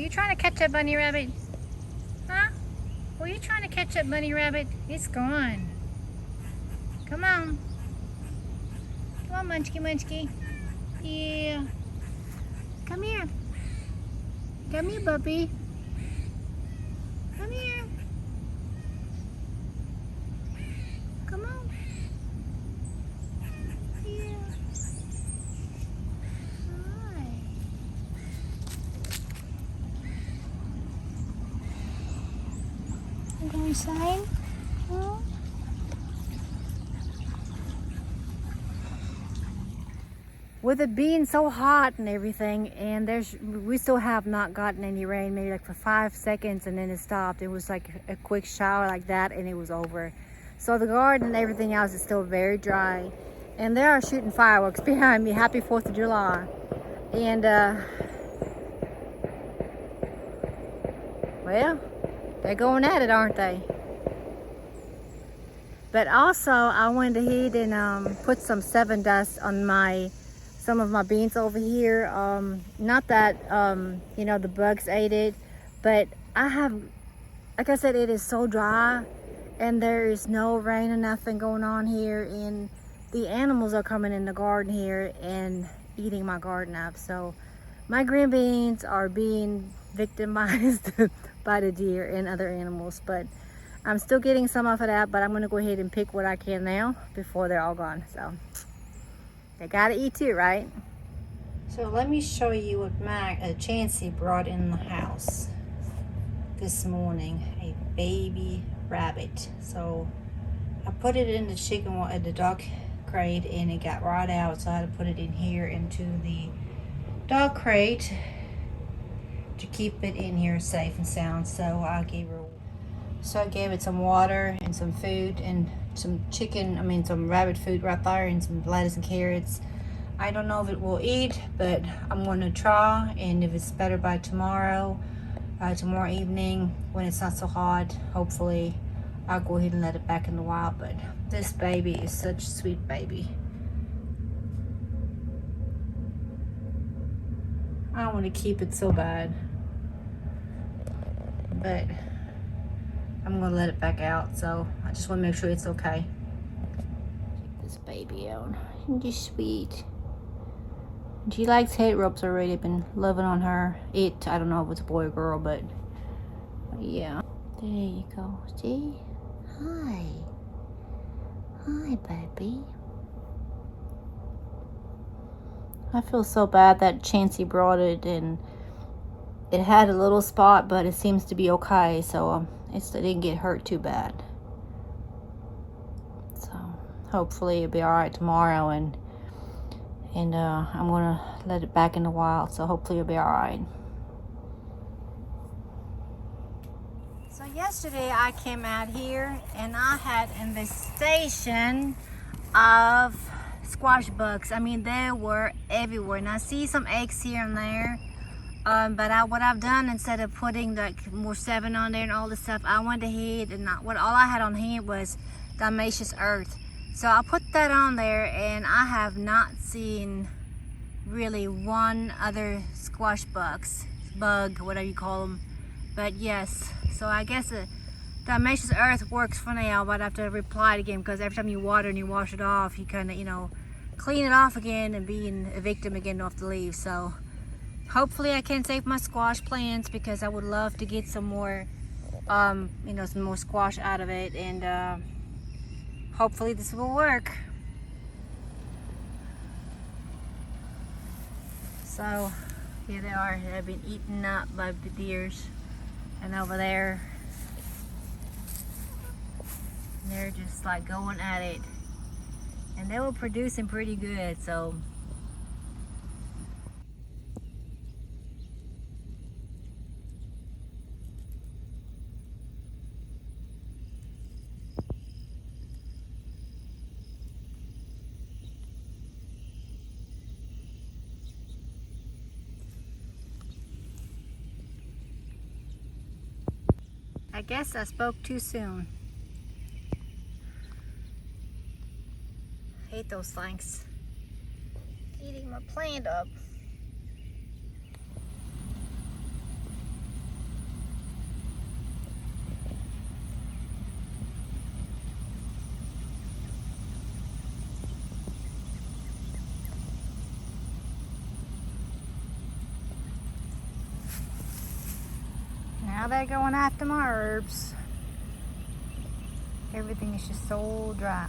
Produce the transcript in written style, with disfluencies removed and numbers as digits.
you trying to catch that bunny rabbit? Huh? Were you trying to catch that bunny rabbit? It's gone. Come on. Come on, Munchkie Munchkie. Yeah. Come here. Come here, puppy. Come here. Come on. Yeah. Hi. You going inside? Oh. With it being so hot and everything, and we still have not gotten any rain, maybe like for 5 seconds, and then it stopped. It was like a quick shower like that, and it was over. So the garden and everything else is still very dry, and they are shooting fireworks behind me. Happy 4th of July. And well, they're going at it, aren't they? But also I went ahead and put some 7 dust on some of my beans over here. Not that you know, the bugs ate it, but like I said, it is so dry and there is no rain or nothing going on here, and the animals are coming in the garden here and eating my garden up. So my green beans are being victimized by the deer and other animals, but I'm still getting some off of that. But I'm gonna go ahead and pick what I can now before they're all gone. So they gotta eat too, right? So let me show you what Chansey brought in the house this morning. A baby rabbit. So I put it in the dog crate, and it got right out. So I had to put it in here into the dog crate to keep it in here safe and sound. So I gave it some water and some food and some some rabbit food right there, and some lettuce and carrots. I don't know if it will eat, but I'm going to try, and if it's better by tomorrow evening when it's not so hot, hopefully I'll go ahead and let it back in the wild. But this baby is such a sweet baby. I want to keep it so bad, but I'm gonna let it back out. So I just want to make sure it's okay. Check this baby out. Isn't she sweet? She likes head rubs already. I've been loving on her. I don't know if it's a boy or girl, but yeah. There you go. See? Hi. Hi, baby. I feel so bad that Chansey brought it, and it had a little spot, but it seems to be okay. So it didn't get hurt too bad. So hopefully it'll be all right tomorrow, and I'm gonna let it back in the wild. So hopefully it'll be all right. So yesterday I came out here and I had an infestation of squash bugs. I mean, they were everywhere, and I see some eggs here and there. But what I've done, instead of putting like more 7 on there and all this stuff, I went ahead and all I had on hand was diatomaceous earth. So I put that on there, and I have not seen really one other squash bug, whatever you call them. But yes, so I guess the diatomaceous earth works for now, but I have to reapply it again, because every time you water and you wash it off, you kind of, you know, clean it off again and being a victim again off the leaves. So hopefully I can save my squash plants, because I would love to get some more, you know, some more squash out of it, and hopefully this will work. So here they are. They've been eaten up by the deers, and over there, they're just like going at it, and they were producing pretty good. So I guess I spoke too soon. Hate those things. Eating my plant up. Now they're going after my herbs. Everything is just so dry.